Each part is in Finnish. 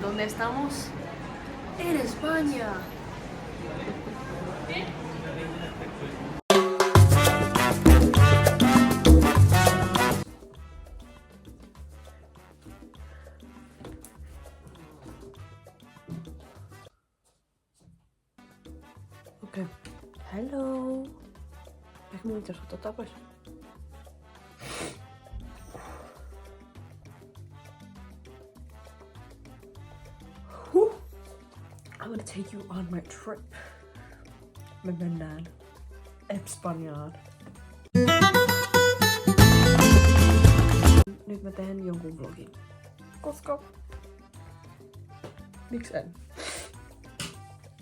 ¿Dónde estamos? En España. Okei. Hello. Ehkä mun pitäisi ottaa pois. I'm gonna take you on my trip. Me mennään Espanjaan. Nyt mä teen jonkun vlogin. Koska... Miksi en?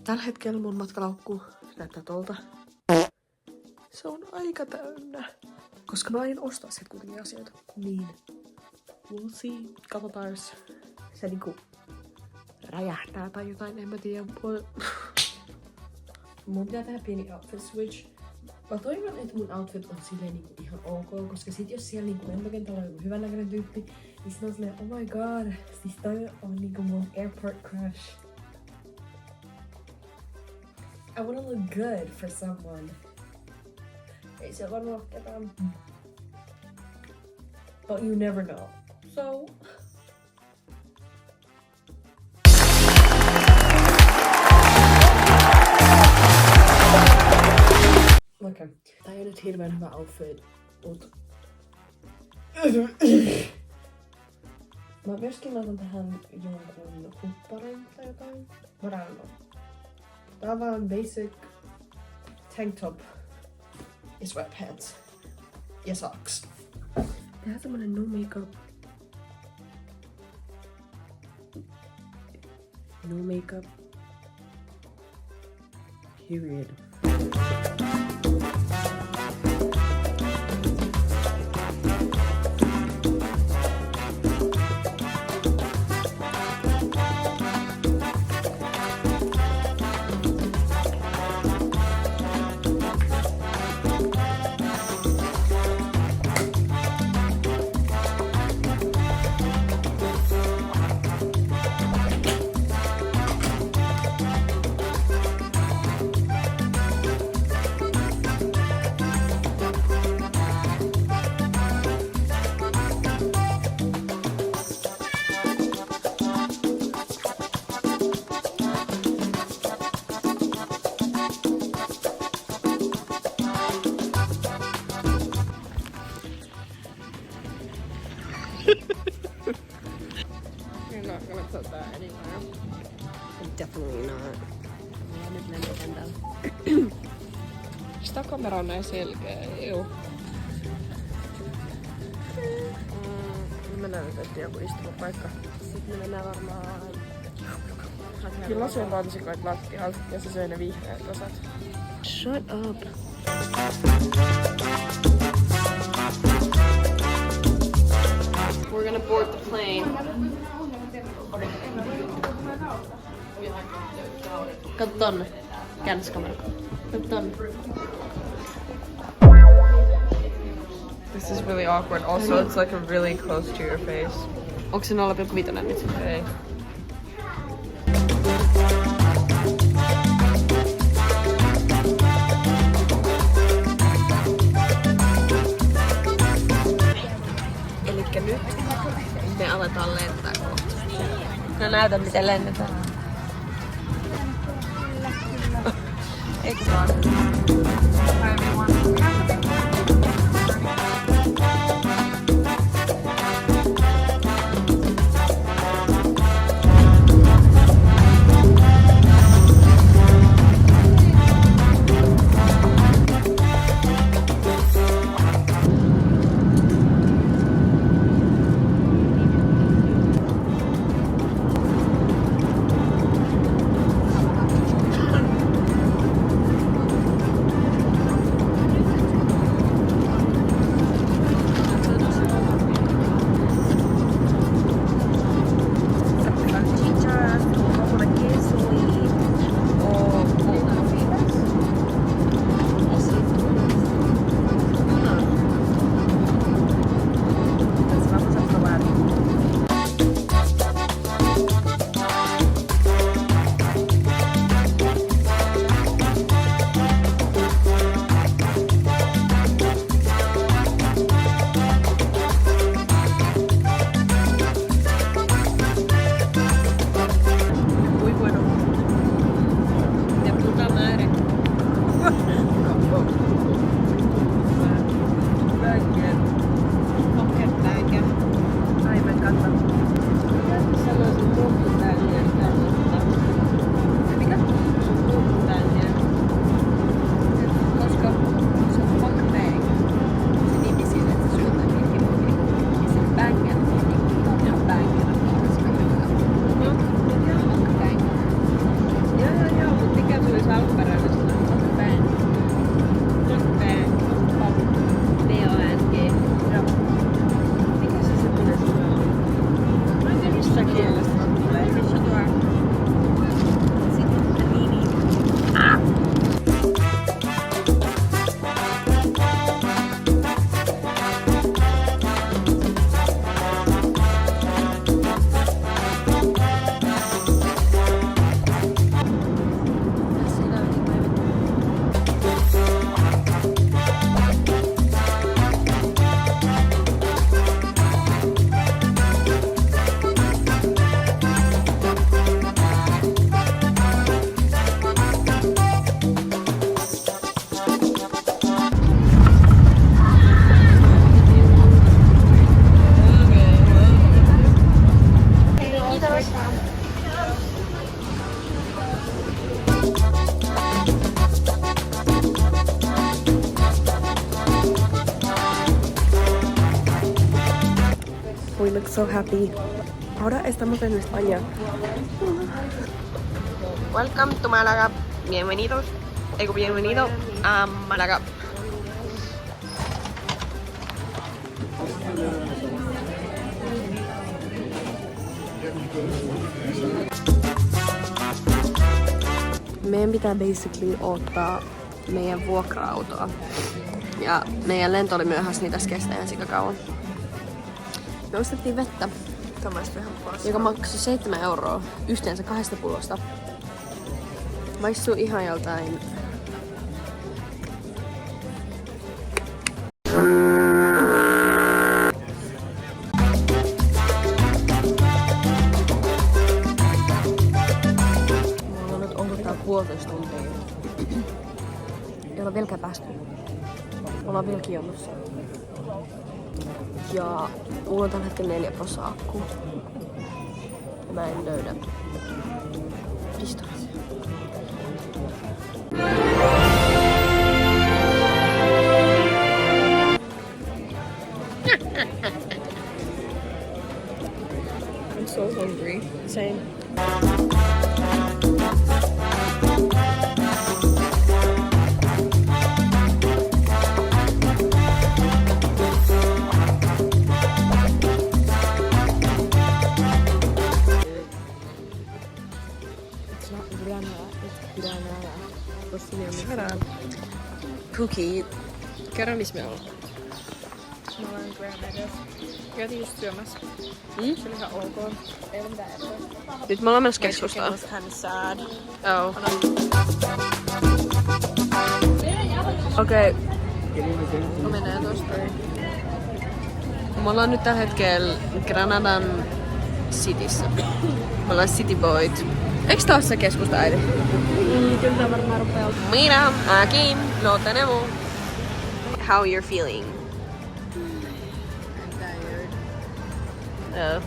Tällä hetkellä mun matkalaukku näyttää tolta. Se on aika täynnä. Koska mä aion ostaa sit kuitenkin asioita. Niin. We'll see. Katsotaan jos se niinku räjähtää tai jotain, en mä tiedä. Mun pitää tehdä pieni outfit switch. Mä toivon, että mun outfit on silleen niinku ihan ok, koska sit jos siellä niinku lentokentällä on joku hyvännäköinen tyyppi, niin sit on silleen, oh my god, siis toi on niinku mun airport crush. I wanna look good for someone. Ei siellä varmaan ole ketään. But you never know. So... Okei. Tää ei ole nyt hirveän hyvä outfit, mut... Mä myöskin laitan tähän jonkun hupparin tai jotain. What I don't know. Tää on vaan basic tank top ja sweatpants ja socks. Tehdään semmonen no makeup. No makeup. Period. You're not gonna put that anywhere. Definitely not. Ja nyt lentokentällä. Sitä kamera on näin selkeä, juu. Mennään nyt etsiä joku istumapaikka. Sitten me mennään varmaan... Kyllä syön vansikoit lattialta ja se söi ne vihreät osat. Shut up. We're gonna board the plane. Katso tonne. Käännäs kamera. Katso tonne. This is really awkward. Also, it's like really close to your face. Onko se 0,5 nyt? Ei. Elikkä nyt me aletaan lentää kohta. No näytä miten lennetään. Eikö vaan? kielestä tulee. Missä tuo? Sitten niin. We look so happy. Ahora estamos en España. Welcome to Málaga. Bienvenido a Málaga. Meidän pitää basically odottaa meidän vuokra-autoa. Ja meidän lento oli myöhässä, niin tässä kestää ihan sikakauan. Me ostettiin vettä, joka maksoi 7 € yhteensä 2 pullosta. Maistuu ihan joltain. Mulla on nyt odottaa 1,5 tuntia. Ei olla vieläkään päästy. Ollaan vielä jonossa. Ja mulla on tällä hetkellä 4% akku. Ja mä en löydä pistolisia. I'm so hungry. Same. Cookie. Kerro missä me ollaan. Mä olen Grandma's. Käytiin just syömässä. Se oli ihan ok. Ei ole mitään eroa. Nyt me ollaan menossa keskustaan. Was kind of sad. Oh. Okei. Mä menen tosta. Me ollaan nyt tällä hetkellä Granadan Cityssä. Me ollaan City Boyt. Eiks taas se keskusta äiti? Kyllä tää varmaan rupeaa. Mira, aquí lo tenemos. How you're feeling? I'm tired. Oh.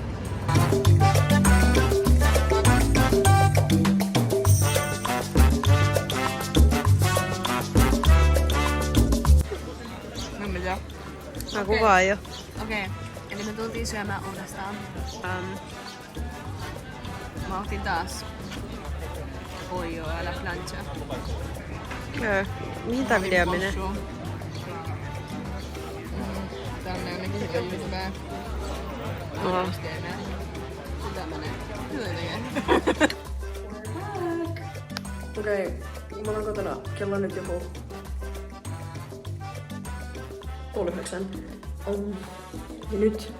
No mitä? Mä kuvaan jo. Okei. Eli me tultiin syömään uudestaan. Mä otin taas polloa ja la plancha. Okei. Mihin tää video menee? Tänne ainakin sitä YouTubeen. Oho. Sitä menee. Kyllä tekee. Okei. Me ollaan kotona. Kello on nyt joku 8:30. Ja nyt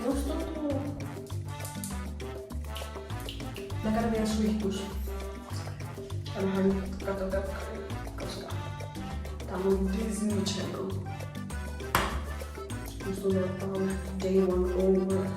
musta tuntuu. Mä käyn vielä suihkus. Ja mä haluan katsoa telkkaria, koska tää on mun Disney Channel. Musta tuntuu, että tää on day 1 over.